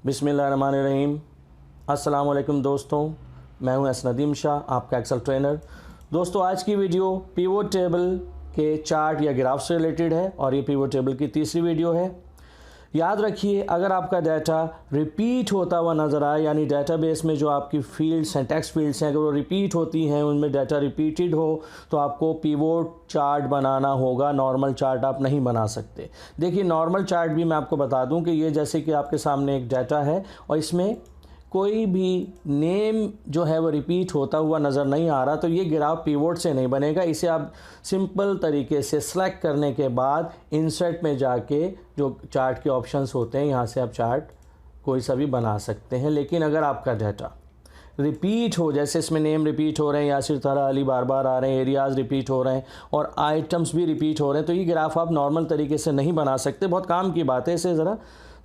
बिस्मिल्लाहिर्रहमानिर्रहीम। अस्सलाम वालेकुम दोस्तों, मैं हूं नदीम शाह, आपका एक्सेल ट्रेनर। दोस्तों, आज की वीडियो पिवोट टेबल के चार्ट या ग्राफ से रिलेटेड है और ये पिवोट टेबल की तीसरी वीडियो है। याद रखिए, अगर आपका डाटा रिपीट होता हुआ नज़र आए, यानी डाटाबेस में जो आपकी फील्ड्स हैं, टेक्स्ट फील्ड्स हैं, अगर वो रिपीट होती हैं, उनमें डाटा रिपीटेड हो, तो आपको पिवोट चार्ट बनाना होगा। नॉर्मल चार्ट आप नहीं बना सकते। देखिए, नॉर्मल चार्ट भी मैं आपको बता दूं कि ये जैसे कि आपके सामने एक डाटा है और इसमें कोई भी नेम जो है वो रिपीट होता हुआ नज़र नहीं आ रहा, तो ये ग्राफ पिवोट से नहीं बनेगा। इसे आप सिंपल तरीके से सेलेक्ट करने के बाद इंसर्ट में जाके जो चार्ट के ऑप्शंस होते हैं, यहाँ से आप चार्ट कोई सा भी बना सकते हैं। लेकिन अगर आपका डाटा रिपीट हो, जैसे इसमें नेम रिपीट हो रहे हैं, यासिर तला अली बार बार आ रहे हैं, एरियाज़ रिपीट हो रहे हैं और आइटम्स भी रिपीट हो रहे हैं, तो ये ग्राफ आप नॉर्मल तरीके से नहीं बना सकते। बहुत काम की बात है, इसे ज़रा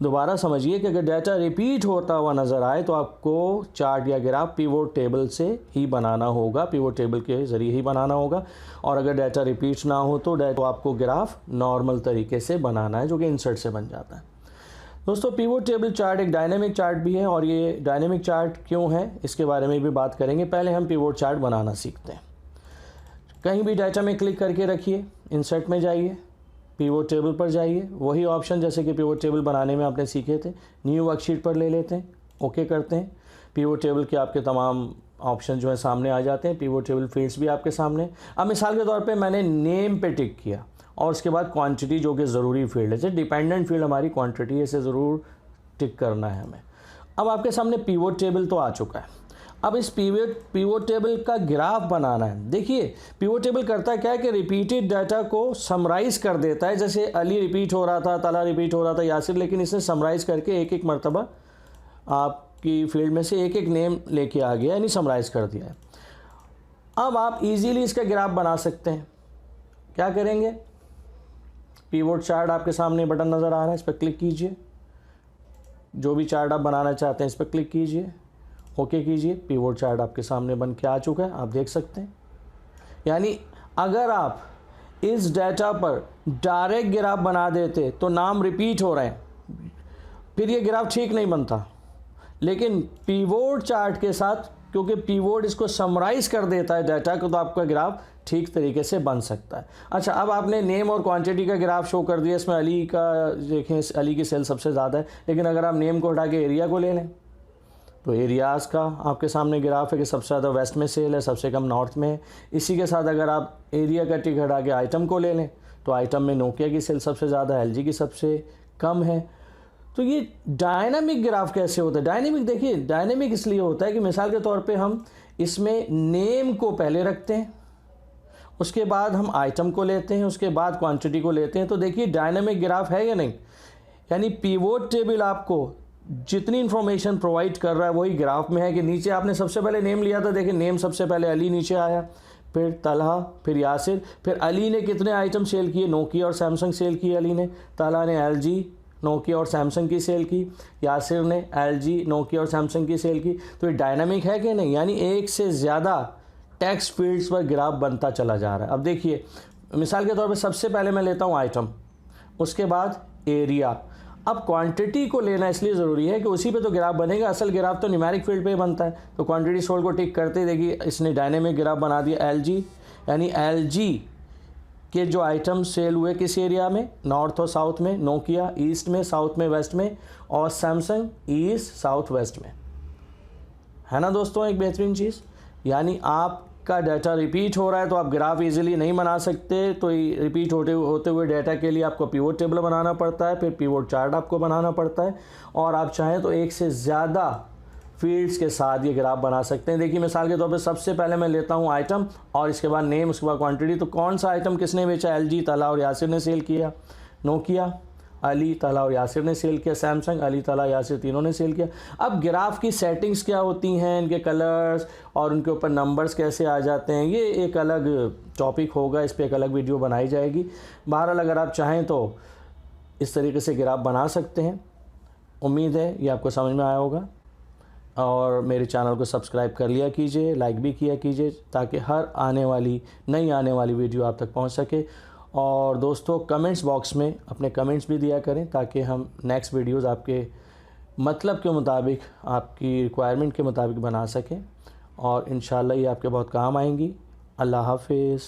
दोबारा समझिए कि अगर डाटा रिपीट होता हुआ नज़र आए तो आपको चार्ट या ग्राफ पिवोट टेबल से ही बनाना होगा, पिवोट टेबल के ज़रिए ही बनाना होगा। और अगर डाटा रिपीट ना हो तो आपको ग्राफ नॉर्मल तरीके से बनाना है, जो कि इंसर्ट से बन जाता है। दोस्तों, पिवोट टेबल चार्ट एक डायनेमिक चार्ट भी है और ये डायनेमिक चार्ट क्यों है इसके बारे में भी बात करेंगे। पहले हम पिवोट चार्ट बनाना सीखते हैं। कहीं भी डाटा में क्लिक करके रखिए, इंसर्ट में जाइए, पिवोट टेबल पर जाइए, वही ऑप्शन जैसे कि पिवोट टेबल बनाने में आपने सीखे थे, न्यू वर्कशीट पर ले लेते हैं, ओके करते हैं। पिवोट टेबल के आपके तमाम ऑप्शन जो है सामने आ जाते हैं। पिवोट टेबल फील्ड्स भी आपके सामने। अब मिसाल के तौर पे मैंने नेम पे टिक किया और उसके बाद क्वांटिटी, जो कि ज़रूरी फील्ड है, जैसे डिपेंडेंट फील्ड हमारी क्वांटिटी है, इसे ज़रूर टिक करना है हमें। अब आपके सामने पिवोट टेबल तो आ चुका है। अब इस पिवोट टेबल का ग्राफ बनाना है। देखिए, पिवोट टेबल करता क्या है कि रिपीटेड डाटा को समराइज़ कर देता है। जैसे अली रिपीट हो रहा था, तला रिपीट हो रहा था, यासिर, लेकिन इसने समराइज़ करके एक एक मरतबा आपकी फील्ड में से एक एक नेम लेके आ गया, यानी समराइज़ कर दिया है। अब आप इजीली इसका ग्राफ बना सकते हैं। क्या करेंगे? पिवोट चार्ट आपके सामने बटन नज़र आ रहा है, इस पर क्लिक कीजिए। जो भी चार्ट आप बनाना चाहते हैं इस पर क्लिक कीजिए, ओके कीजिए। पिवोट चार्ट आपके सामने बन के आ चुका है, आप देख सकते हैं। यानी अगर आप इस डाटा पर डायरेक्ट ग्राफ बना देते तो नाम रिपीट हो रहे हैं, फिर ये ग्राफ ठीक नहीं बनता। लेकिन पिवोट चार्ट के साथ, क्योंकि पिवोट इसको समराइज़ कर देता है डाटा को, तो आपका ग्राफ ठीक तरीके से बन सकता है। अच्छा, अब आपने नेम और क्वांटिटी का ग्राफ शो कर दिया। इसमें अली का देखें, अली की सेल सबसे ज़्यादा है, लेकिन अगर आप नेम को हटा के एरिया को ले लें तो एरियाज़ का आपके सामने ग्राफ है कि सबसे ज़्यादा वेस्ट में सेल है, सबसे कम नॉर्थ में है। इसी के साथ अगर आप एरिया का टिक हटा के आइटम को ले लें तो आइटम में नोकिया की सेल सबसे ज़्यादा, एलजी की सबसे कम है। तो ये डायनामिक ग्राफ कैसे होता है? डायनामिक, देखिए, डायनामिक इसलिए होता है कि मिसाल के तौर पे हम इसमें नेम को पहले रखते हैं, उसके बाद हम आइटम को लेते हैं, उसके बाद क्वांटिटी को लेते हैं। तो देखिए, डायनामिक ग्राफ है या नहीं। यानी पिवोट टेबल आपको जितनी इन्फॉर्मेशन प्रोवाइड कर रहा है वही ग्राफ में है कि नीचे आपने सबसे पहले नेम लिया था, देखिए नेम सबसे पहले अली नीचे आया, फिर तलहा, फिर यासिर, फिर अली ने कितने आइटम सेल किए, नोकिया और सैमसंग सेल किए अली ने, तलहा ने एलजी, नोकिया और सैमसंग की सेल की, यासिर ने एलजी, नोकिया और सैमसंग की सेल की। तो ये डायनामिक है कि नहीं? यानी एक से ज़्यादा टेक्स्ट फील्ड्स पर ग्राफ बनता चला जा रहा है। अब देखिए, मिसाल के तौर पर सबसे पहले मैं लेता हूँ आइटम, उसके बाद एरिया। अब क्वांटिटी को लेना इसलिए ज़रूरी है कि उसी पे तो ग्राफ बनेगा। असल ग्राफ तो न्यूमेरिक फील्ड पे बनता है। तो क्वांटिटी सोल्ड को टिक करते ही देखिए इसने डायनेमिक ग्राफ बना दिया। एलजी, यानी एलजी के जो आइटम सेल हुए किस एरिया में, नॉर्थ और साउथ में, नोकिया ईस्ट में, साउथ में, वेस्ट में, और सैमसंग ईस्ट, साउथ, वेस्ट में। है ना दोस्तों एक बेहतरीन चीज़। यानी आपका डाटा रिपीट हो रहा है तो आप ग्राफ इजीली नहीं बना सकते। तो रिपीट होते हुए डाटा के लिए आपको पिवोट टेबल बनाना पड़ता है, फिर पिवोट चार्ट आपको बनाना पड़ता है, और आप चाहें तो एक से ज़्यादा फील्ड्स के साथ ये ग्राफ बना सकते हैं। देखिए, मिसाल के तौर पे सबसे पहले मैं लेता हूँ आइटम और इसके बाद नेम, उसके बाद क्वांटिटी। तो कौन सा आइटम किसने बेचा? एलजी, तला और यासिर ने सेल किया। नोकिया, अली, तला और यासिर ने सेल किया। सैमसंग, अली, तला, यासिर तीनों ने सेल किया। अब ग्राफ की सेटिंग्स क्या होती हैं, इनके कलर्स और उनके ऊपर नंबर्स कैसे आ जाते हैं, ये एक अलग टॉपिक होगा, इस पर एक अलग वीडियो बनाई जाएगी। बहरहाल अगर आप चाहें तो इस तरीके से ग्राफ बना सकते हैं। उम्मीद है ये आपको समझ में आया होगा, और मेरे चैनल को सब्सक्राइब कर लिया कीजिए, लाइक भी किया कीजिए, ताकि हर नई आने वाली वीडियो आप तक पहुंच सके। और दोस्तों, कमेंट्स बॉक्स में अपने कमेंट्स भी दिया करें ताकि हम नेक्स्ट वीडियोस आपके मतलब के मुताबिक, आपकी रिक्वायरमेंट के मुताबिक बना सकें, और इंशाल्लाह ये आपके बहुत काम आएंगी। अल्लाह हाफिज़।